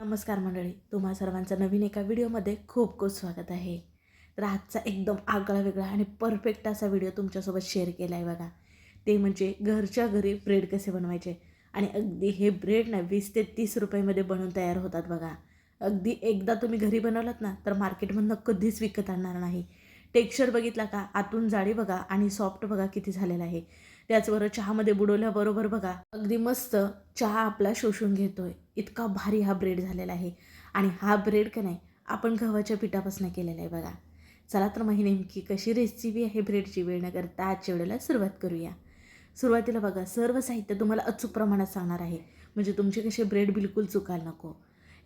नमस्कार मंडळी, तुम्हा सर्वांचं नवीन एका व्हिडिओमध्ये खूप खूप स्वागत आहे. तर आजचा एकदम आगळा वेगळा आणि परफेक्ट असा व्हिडिओ तुमच्यासोबत शेअर केला आहे बघा. ते म्हणजे घरच्या घरी ब्रेड कसे बनवायचे. आणि अगदी हे ब्रेड ना 20 ते 30 रुपयामध्ये बनवून तयार होतात बघा. अगदी एकदा तुम्ही घरी बनवलात ना तर मार्केटमधनं कधीच विकत आणणार नाही. टेक्स्चर बघितला का, आतून जाडी बघा आणि सॉफ्ट बघा किती झालेला आहे. त्याचबरोबर चहामध्ये बुडवल्याबरोबर बघा अगदी मस्त चहा आपला शोषून घेतोय. इतका भारी हा ब्रेड झालेला आहे. आणि हा ब्रेड का नाही आपण गव्हाच्या पिठापासून केलेला आहे बघा. चला तर मग ही नेमकी कशी रेसिपी आहे ब्रेडची वेळ न करता आजच्या वेळेला सुरुवात करूया. सुरुवातीला बघा सर्व साहित्य तुम्हाला अचूक प्रमाणात सांगणार आहे, म्हणजे तुमचे कसे ब्रेड बिलकुल चुकायला नको.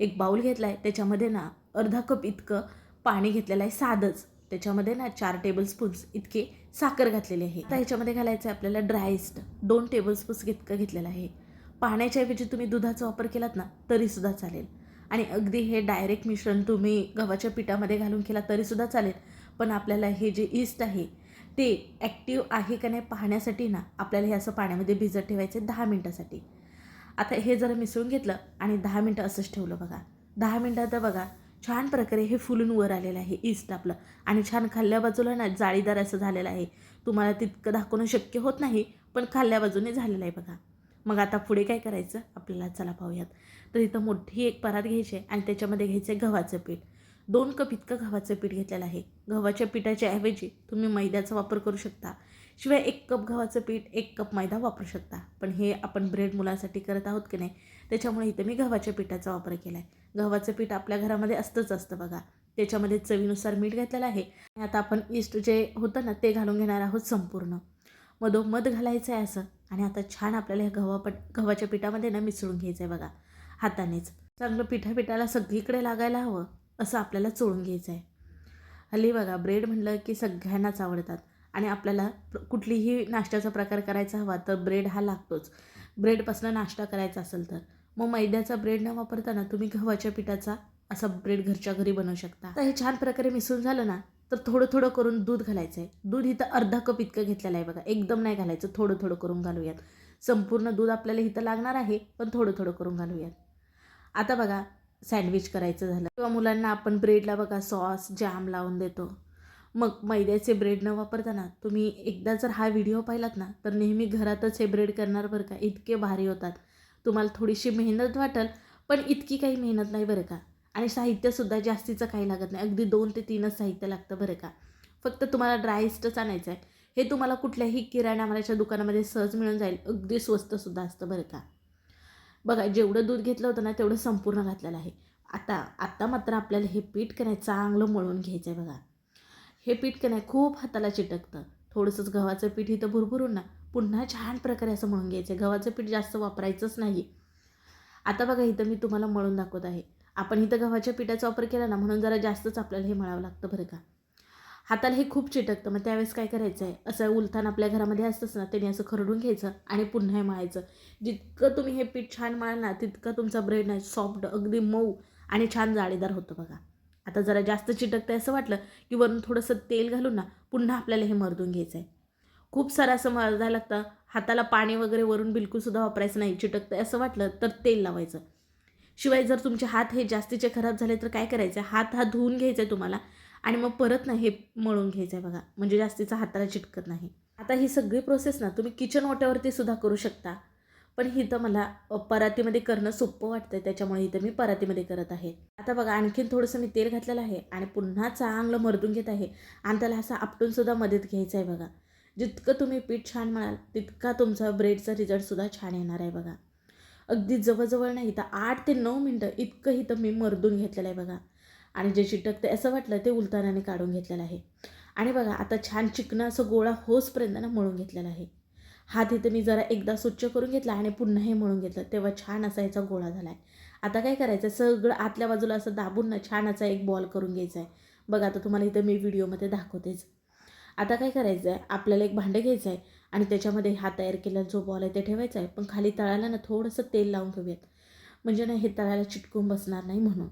एक बाउल घेतला आहे, त्याच्यामध्ये ना अर्धा कप इतकं पाणी घेतलेलं आहे साधंच. त्याच्यामध्ये ना 4 टेबलस्पून्स इतके साखर घातलेली आहे. आता ह्याच्यामध्ये घालायचं आहे आपल्याला ड्राय इस्ट 2 टेबलस्पून्स इतकं घेतलेलं आहे. पाण्याच्या ऐवजी तुम्ही दुधाचा वापर केलात ना तरीसुद्धा चालेल. आणि अगदी हे डायरेक्ट मिश्रण तुम्ही गव्हाच्या पिठामध्ये घालून केला तरीसुद्धा चालेल. पण आपल्याला हे जे ईस्ट आहे ते ॲक्टिव्ह आहे का नाही पाहण्यासाठी ना आपल्याला हे असं पाण्यामध्ये भिजत ठेवायचं आहे 10 मिनटासाठी. आता हे जरा मिसळून घेतलं आणि 10 मिनटं असंच ठेवलं बघा. 10 मिनटात बघा छान प्रकारे हे फुलून वर आलेलं आहे ईस्ट आपलं. आणि छान खाल्ल्या बाजूला ना जाळीदार असं झालेलं आहे. तुम्हाला तितकं दाखवणं शक्य होत नाही, पण खाल्ल्या बाजूने झालेलं आहे बघा. मग आता पुढे काय करायचं आपल्याला चला पाहूयात. तर इथं मोठी एक परात घ्यायची आणि त्याच्यामध्ये घ्यायचं आहे गव्हाचं पीठ. 2 कप इतकं गव्हाचं पीठ घेतलेलं आहे. गव्हाच्या पिठाच्या ऐवजी तुम्ही मैद्याचा वापर करू शकता. शिवाय 1 कप गव्हाचं पीठ 1 कप मैदा वापरू शकता. पण हे आपण ब्रेड मुलांसाठी करत आहोत की नाही, त्याच्यामुळे इथं मी गव्हाच्या पिठाचा वापर केला आहे. गव्हाचं पीठ आपल्या घरामध्ये असतं बघा. त्याच्यामध्ये चवीनुसार मीठ घातलेलं आहे. आता आपण ईस्ट जे होतं ना ते घालून घेणार आहोत संपूर्ण. मधोमध घालायचं आहे असं. आणि आता छान आपल्याला ह्या गव्हाच्या पिठामध्ये ना मिसळून घ्यायचं आहे बघा हातानेच. चांगलं पिठाला सगळीकडे लागायला हवं असं आपल्याला चोळून घ्यायचं आहे. हल्ली बघा ब्रेड म्हटलं की सगळ्यांनाच आवडतात. आणि आपल्याला कुठलीही नाश्त्याचा प्रकार करायचा हवा तर ब्रेड हा लागतोच. ब्रेडपासून नाश्ता करायचा असेल तर मग मैद्याचा ब्रेड न वापरताना तुम्ही गव्हाच्या पिठाचा असा ब्रेड घरच्या घरी बनवू शकता. तर हे छान प्रकारे मिसळून झालं ना तर थोडं थोडं करून दूध घालायचं आहे. दूध इथं अर्धा कप इतकं घेतलेलं आहे बघा. एकदम नाही घालायचं, थोडं थोडं करून घालूयात. संपूर्ण दूध आपल्याला इथं लागणार आहे, पण थोडं थोडं करून घालूयात. आता बघा सँडविच करायचं झालं किंवा मुलांना आपण ब्रेडला बघा सॉस जॅम लावून देतो. मग मैद्याचे ब्रेड न वापरताना तुम्ही एकदा जर हा व्हिडिओ पाहिलात ना तर नेहमी घरातच हे ब्रेड करणार बरं का. इतके भारी होतात. तुम्हाला थोडीशी मेहनत वाटेल, पण इतकी काही मेहनत नाही बरं का. आणि साहित्यसुद्धा जास्तीचं काही लागत नाही. अगदी 2 ते 3च साहित्य लागतं बरं का. फक्त तुम्हाला ड्राय इस्टच आणायचं आहे. हे तुम्हाला कुठल्याही किराणा मालाच्या दुकानामध्ये सहज मिळून जाईल. अगदी स्वस्तसुद्धा असतं बरं का. बघा जेवढं दूध घेतलं होतं ना तेवढं संपूर्ण घातलेलं आहे. आता मात्र आपल्याला हे पीठ का नाही चांगलं मळून घ्यायचं आहे बघा. हे पीठ का नाही खूप हाताला चिटकतं. थोडंसंच गव्हाचं पीठ इथं भुरभुरून ना पुन्हा छान प्रकारे असं मळून घ्यायचं आहे. गव्हाचं पीठ जास्त वापरायचंच नाही. आता बघा इथं मी तुम्हाला मळून दाखवत आहे. आपण इथं गव्हाच्या पिठाचा वापर केला ना म्हणून जरा जास्तच आपल्याला हे मळावं लागतं बरं का. हाताला हे खूप चिटकतं. मग त्यावेळेस काय करायचं आहे, असं उलथान आपल्या घरामध्ये असतंच ना त्याने असं खरडून घ्यायचं आणि पुन्हा हे मळायचं. जितकं तुम्ही हे पीठ छान मळाल ना तितका तुमचा ब्रेड ना सॉफ्ट अगदी मऊ आणि छान जाळीदार होतं बघा. आता जरा जास्त चिटकतं असं वाटलं की वरून थोडंसं तेल घालून ना पुन्हा आपल्याला हे मर्दून घ्यायचं आहे. खूप सारं असं मळायला लागतं. हाताला पाणी वगैरे वरून बिलकुलसुद्धा वापरायचं नाही. चिटकतं असं वाटलं तर तेल लावायचं. शिवाय जर तुमचे हात हे जास्तीचे खराब झाले तर काय करायचं आहे, हात धुवून घ्यायचा आहे तुम्हाला आणि मग परत ना हे मळून घ्यायचं आहे बघा. म्हणजे जास्तीचा हाताला चिटकत नाही. आता ही सगळी प्रोसेस ना तुम्ही किचन ओट्यावरती सुद्धा करू शकता. पण इथं मला परातीमध्ये करणं सोपं वाटतं, त्याच्यामुळे इथं मी परातीमध्ये करत आहे. आता बघा आणखीन थोडंसं मी तेल घातलेलं आहे आणि पुन्हा चांगलं मर्दून घेत आहे. आणि त्याला असं आपटूनसुद्धा मदत घ्यायचं आहे बघा. जितकं तुम्ही पीठ छान मळाल तितका तुमचा ब्रेडचा रिझल्टसुद्धा छान येणार आहे बघा. अगदी जवळजवळ नाही तर 8 ते 9 मिनटं इतकं इथं मी मर्दून घेतलेलं आहे बघा. आणि जे चिटकते असं वाटलं ते उलतानाने काढून घेतलेलं आहे. आणि बघा आता छान चिकनं असं गोळा होसपर्यंत ना मळून घेतलेला आहे. हात इथं मी जरा एकदा स्वच्छ करून घेतला आणि पुन्हा हे मळून घेतलं तेव्हा छान असा याचा गोळा झाला आहे. आता काय करायचं, सगळं आतल्या बाजूला असं दाबून ना छान असा एक बॉल करून घ्यायचा आहे. बघा आता तुम्हाला इथं मी व्हिडिओमध्ये दाखवतेच. आता काय करायचं आहे, आपल्याला एक भांडं घ्यायचं आहे आणि त्याच्यामध्ये हा तयार केलेला जो बॉल आहे ते ठेवायचा आहे. पण खाली तळाला ना थोडंसं तेल लावून घेऊयात, म्हणजे ना हे तळाला चिटकून बसणार नाही म्हणून.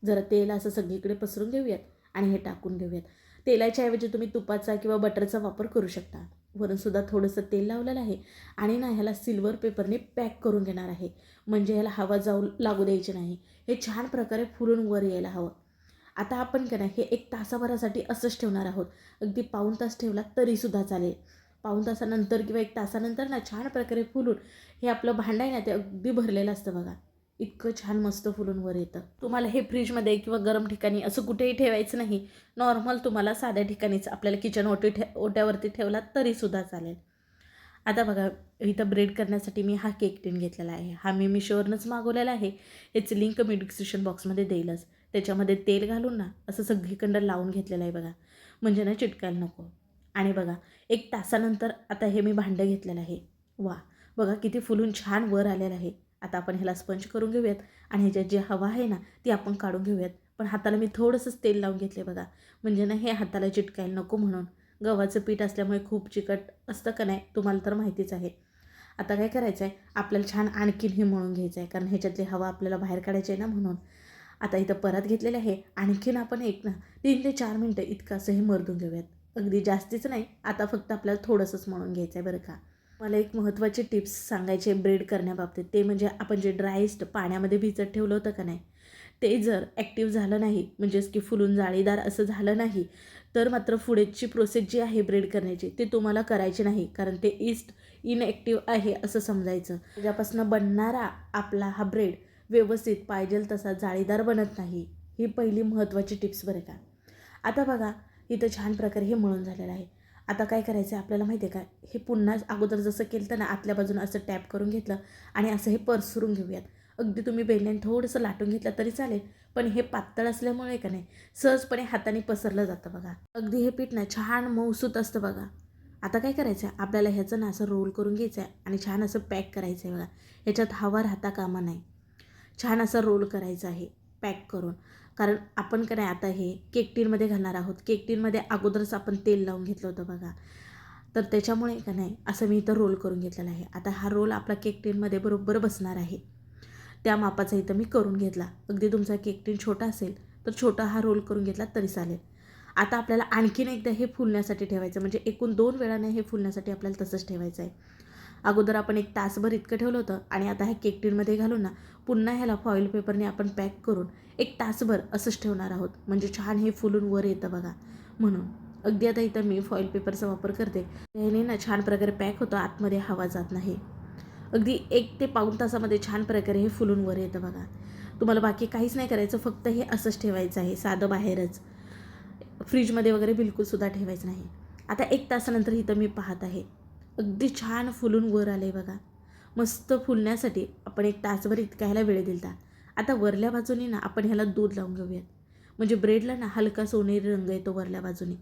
जरा तेल असं सगळीकडे पसरून घेऊयात आणि हे टाकून घेऊयात. तेलाच्या ऐवजी तुम्ही तुपाचा किंवा बटरचा वापर करू शकता. वरूनसुद्धा थोडंसं तेल लावलेलं आहे आणि ना ह्याला सिल्वर पेपरने पॅक करून घेणार आहे. म्हणजे ह्याला हवा लागू द्यायची नाही. हे छान प्रकारे फुलून वर यायला हवं. आता आपण का नाही हे 1 तासाभरासाठी असंच ठेवणार आहोत. अगदी पाऊण तास ठेवला तरीसुद्धा चालेल. पाऊण तासानंतर किंवा 1 तासानंतर ना छान प्रकारे फुलून हे आपलं भांडं आहे ना ते अगदी भरलेलं असतं बघा. इतकं छान मस्त फुलून वर येतं. तुम्हाला हे फ्रीजमध्ये किंवा गरम ठिकाणी असं कुठेही ठेवायचं नाही. नॉर्मल तुम्हाला साध्या ठिकाणीच आपल्याला किचन ओट्यावरती ठेवला तरीसुद्धा चालेल. आता बघा इथं ब्रेड करण्यासाठी मी हा केक टिन घेतलेला आहे. हा मी मिशोवरूनच मागवलेला आहे. याची लिंक मी डिस्क्रिप्शन बॉक्समध्ये देईलच. त्याच्यामध्ये तेल घालून ना असं सगळीकडं लावून घेतलेलं आहे बघा. म्हणजे ना चिटकायला नको. आणि बघा 1 तासानंतर आता हे मी भांडं घेतलेलं आहे. वाह! बघा किती फुलून छान वर आलेलं आहे. आता आपण ह्याला स्पंज करून घेऊयात आणि ह्याच्यात जी हवा आहे ना ती आपण काढून घेऊयात. पण हाताला मी थोडंसंच तेल लावून घेतले बघा. म्हणजे ना हे हाताला चिटकायला नको म्हणून. गव्हाचं पीठ असल्यामुळे खूप चिकट असतं का नाही तुम्हाला तर माहितीच आहे. आता काय करायचं आहे आपल्याला छान आणखीन हे मळून घ्यायचं आहे कारण ह्याच्यातली हवा आपल्याला बाहेर काढायची आहे ना म्हणून. आता इथं परत घेतलेलं आहे. आणखीन आपण 3 ते 4 मिनटं इतकं असं हे मर्दून घेऊयात. अगदी जास्तीच नाही. आता फक्त आपल्याला थोडंसंच मळून घ्यायचं आहे बरं का. मला एक महत्त्वाची टिप्स सांगायची आहे ब्रेड करण्याबाबतीत. ते म्हणजे आपण जे ड्राय इस्ट पाण्यामध्ये भिजत ठेवलं होतं का नाही ते जर ॲक्टिव्ह झालं नाही म्हणजेच की फुलून जाळीदार असं झालं नाही तर मात्र पुढची प्रोसेस जी आहे ब्रेड करण्याची ते तुम्हाला करायची नाही. कारण ते इस्ट इनॲक्टिव्ह आहे असं समजायचं. त्याच्यापासून बनणारा आपला हा ब्रेड व्यवस्थित पाहिजेल तसा जाळीदार बनत नाही. ही पहिली महत्त्वाची टिप्स बरं का. आता बघा इथं छान प्रकारे हे मळून झालेलं आहे. आता काय करायचं आहे आपल्याला माहिती आहे का हे पुन्हा अगोदर जसं केलं तर ना आतल्या बाजूनं असं टॅप करून घेतलं आणि असं हे पसरून घेऊयात. अगदी तुम्ही बेलण्याने थोडंसं लाटून घेतलं तरी चालेल. पण हे पातळ असल्यामुळे का नाही सहजपणे हाताने पसरलं जातं बघा. अगदी हे पीठ ना छान मऊसूत असतं बघा. आता काय करायचं आहे आपल्याला ह्याचं ना असं रोल करून घ्यायचं आहे आणि छान असं पॅक करायचं आहे बघा. ह्याच्यात हवा राहता कामा नाही. छान असा रोल करायचा आहे पॅक करून. कारण आपण का नाही आता हे केक टीनमध्ये घालणार आहोत. केक टीनमध्ये अगोदरच आपण तेल लावून घेतलं होतं बघा. तर त्याच्यामुळे का नाही असं मी इथं रोल करून घेतलेला आहे. आता हा रोल आपला केक टीनमध्ये बरोबर बसणार आहे. त्या मापाचा इथं मी करून घेतला. अगदी तुमचा केक टीन छोटा असेल तर छोटा हा रोल करून घेतला तरी चालेल. आता आपल्याला आणखीन एकदा हे फुलण्यासाठी ठेवायचं म्हणजे एकूण 2 वेळाने हे फुलण्यासाठी आपल्याला तसंच ठेवायचं आहे. अगोदर आपण 1 तासभर इतकं ठेवलं होतं आणि आता ह्या केक टीनमध्ये घालून ना पुन्हा ह्याला फॉईल पेपरने आपण पॅक करून 1 तासभर असंच ठेवणार आहोत. म्हणजे छान हे फुलून वर येतं बघा म्हणून. अगदी आता इथं मी फॉईल पेपरचा वापर करते. त्याने ना छान प्रकारे पॅक होतं आतमध्ये हवा जात नाही. अगदी 1 ते पाऊण तासामध्ये छान प्रकारे हे फुलून वर येतं बघा. तुम्हाला बाकी काहीच नाही करायचं फक्त हे असंच ठेवायचं आहे साधं बाहेरच. फ्रीजमध्ये वगैरे बिलकुलसुद्धा ठेवायचं नाही. आता 1 तासानंतर इथं मी पाहत आहे. अगदी छान फुलून वर आलं आहे बघा. मस्त फुलण्यासाठी आपण 1 तासभर इतका ह्याला वेळ दिला. आता वरल्या बाजूने ना आपण ह्याला दूध लावून घेऊयात. म्हणजे ब्रेडला ना हलका सोनेरी रंग येतो वरल्या बाजूने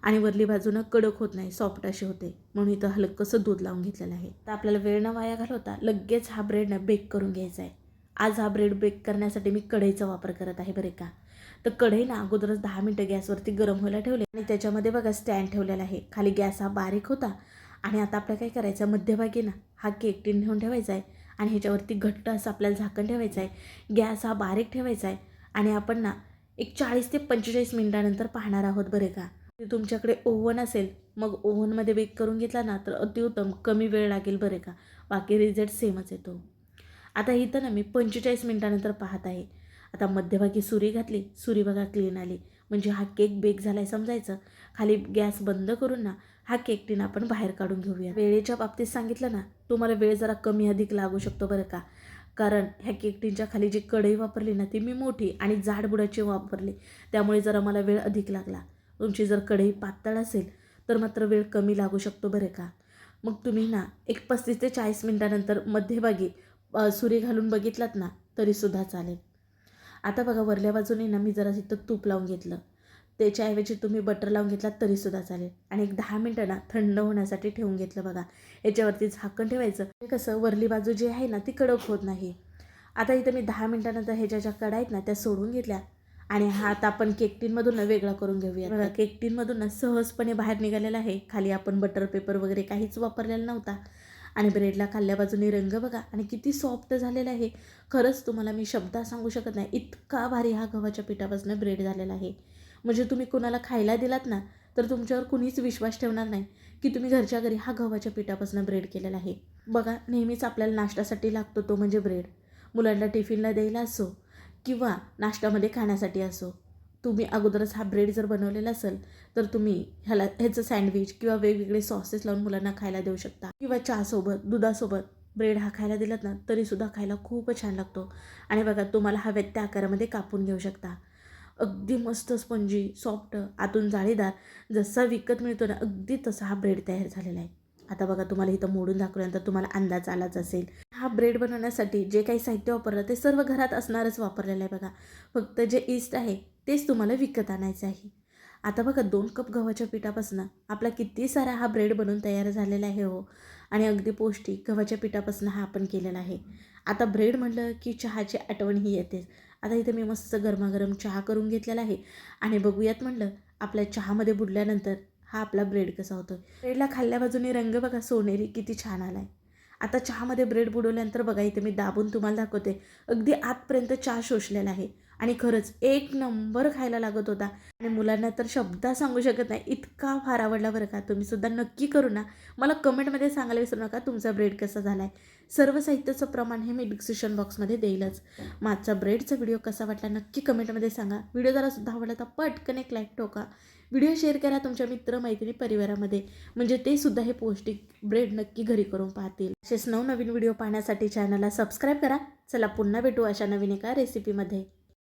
आणि वरली बाजूनं कडक होत नाही सॉफ्ट अशी होते. म्हणून इथं हलकंसं दूध लावून घेतलेलं आहे. तर आपल्याला वेळ न वाया घालवता लगेच हा ब्रेड ना बेक करून घ्यायचा आहे. आज हा ब्रेड बेक करण्यासाठी मी कढईचा वापर करत आहे बरे का. तर कढई ना अगोदरच 10 मिनटं गॅसवरती गरम व्हायला ठेवले आणि त्याच्यामध्ये बघा स्टँड ठेवलेला आहे. खाली गॅस हा बारीक होता आणि आता आपल्याला काय करायचं मध्यभागी ना हा केक टीन ठेवून ठेवायचा आहे आणि ह्याच्यावरती घट्ट असं आपल्याला झाकण ठेवायचं आहे. गॅस हा बारीक ठेवायचा आहे आणि आपण ना एक 40 ते 45 मिनिटानंतर पाहणार आहोत बरे का. तुमच्याकडे ओव्हन असेल मग ओव्हनमध्ये बेक करून घेतला ना तर अतिउत्तम. कमी वेळ लागेल बरे का. बाकी रिझल्ट सेमच येतो. आता इथं ना मी 45 मिनिटानंतर पाहत आहे. आता मध्यभागी सुरी घातली. सुरी बघा क्लीन आली. म्हणजे हा केक बेक झाला आहे समजायचं. खाली गॅस बंद करून ना हा केक टीन आपण बाहेर काढून घेऊया. वेळेच्या बाबतीत सांगितलं ना तुम्हाला वेळ जरा कमी अधिक लागू शकतो बरं का. कारण ह्या केक टीनच्या खाली जी कढई वापरली ना ती मी मोठी आणि जाड बुडाची वापरली. त्यामुळे जरा मला वेळ अधिक लागला. तुमची जर कढई पातळ असेल तर मात्र वेळ कमी लागू शकतो बरं का. मग तुम्ही ना एक 35 ते 40 मिनिटानंतर मध्यभागी सुरी घालून बघितलात ना तरीसुद्धा चालेल. आता बघा वरल्या बाजूने ना मी जरा इथं तूप लावून घेतलं. त्याच्याऐवजी तुम्ही बटर लावून घेतलात तरीसुद्धा चालेल. आणि एक 10 मिनटं ना थंड होण्यासाठी ठेवून घेतलं बघा. याच्यावरती झाकण ठेवायचं. हे कसं वरली बाजू जी आहे ना ती कडक होत नाही. आता इथं मी 10 मिनटानंतर ह्याच्या ज्या कढया आहेत ना त्या सोडून घेतल्या आणि हा आता आपण केक टीनमधून ना वेगळा करून घेऊया. बघा केक टीनमधून ना सहजपणे बाहेर निघालेला आहे. खाली आपण बटर पेपर वगैरे काहीच वापरलेला नव्हता आणि ब्रेडला खाल्ल्या बाजूने रंग बघा आणि किती सॉफ्ट झालेला आहे. खरंच तुम्हाला मी शब्दात सांगू शकत नाही इतका भारी हा गव्हाच्या पिठापासून ब्रेड झालेला आहे. म्हणजे तुम्ही कोणाला खायला दिलात ना तर तुमच्यावर कुणीच विश्वास ठेवणार नाही की तुम्ही घरच्या घरी हा गव्हाच्या पिठापासून ब्रेड केलेला आहे. बघा, नेहमीच आपल्याला नाश्त्यासाठी लागतो तो म्हणजे ब्रेड. मुलांना टिफिनला द्यायला असो किंवा नाश्त्यामध्ये खाण्यासाठी असो. तुम्ही अगोदरच हा ब्रेड जर बनवलेला असेल तर तुम्ही ह्याचं सँडविच किंवा वेगवेगळे सॉसेस लावून मुलांना खायला देऊ शकता किंवा चहासोबत दुधासोबत ब्रेड हा खायला दिलात ना तरीसुद्धा खायला खूप छान लागतो. आणि बघा, तुम्हाला हव्यात त्या आकारामध्ये कापून घेऊ शकता. अगदी मस्त स्पंजी सॉफ्ट आतून जाळीदार, जसा विकत मिळतो ना अगदी तसा हा ब्रेड तयार झालेला आहे. आता बघा, तुम्हाला इथं मोडून दाखवल्यानंतर तुम्हाला अंदाज आलाच असेल. हा ब्रेड बनवण्यासाठी जे काही साहित्य वापरलं ते सर्व घरात असणारच वापरलेलं आहे बघा. फक्त जे ईस्ट आहे तेच तुम्हाला विकत आणायचं आहे. आता बघा, 2 कप गव्हाच्या पिठापासून आपला किती सारा हा ब्रेड बनवून तयार झालेला आहे हो. आणि अगदी पौष्टिक गव्हाच्या पिठापासून हा आपण केलेला आहे. आता ब्रेड म्हटलं की चहाची आठवण ही येतेच. आता इथे मी मस्त गरमागरम चहा करून घेतलेला आहे आणि बघूयात म्हटलं आपल्या चहामध्ये बुडल्यानंतर हा आपला ब्रेड कसा होतो. ब्रेडला खाल्ल्या बाजूने रंग बघा सोनेरी किती छान आला आहे. आता चहामध्ये ब्रेड बुडवल्यानंतर बघा, इथे मी दाबून तुम्हाला दाखवते. अगदी आतपर्यंत चहा शोषलेला आहे आणि खरंच एक नंबर खायला लागत होता. आणि मुलांना तर शब्दात सांगू शकत नाही, इतका फार आवडला बरं का. तुम्हीसुद्धा नक्की करू ना. मला कमेंटमध्ये सांगायला विसरू नका तुमचा ब्रेड कसा झाला आहे. सर्व साहित्याचं प्रमाण हे मी डिस्क्रिप्शन बॉक्समध्ये देईलच. माझा ब्रेडचा व्हिडिओ कसा वाटला नक्की कमेंटमध्ये सांगा. व्हिडिओ जरा सुद्धा आवडला तर पटकन एक लाईक ठोका. व्हिडिओ शेअर करा तुमच्या मित्रमैत्रिणी परिवारामध्ये, म्हणजे ते सुद्धा हे पौष्टिक ब्रेड नक्की घरी करून पाहतील. असेच नवनवीन व्हिडिओ पाहण्यासाठी चॅनलला सबस्क्राईब करा. चला पुन्हा भेटू अशा नवीन एका रेसिपीमध्ये.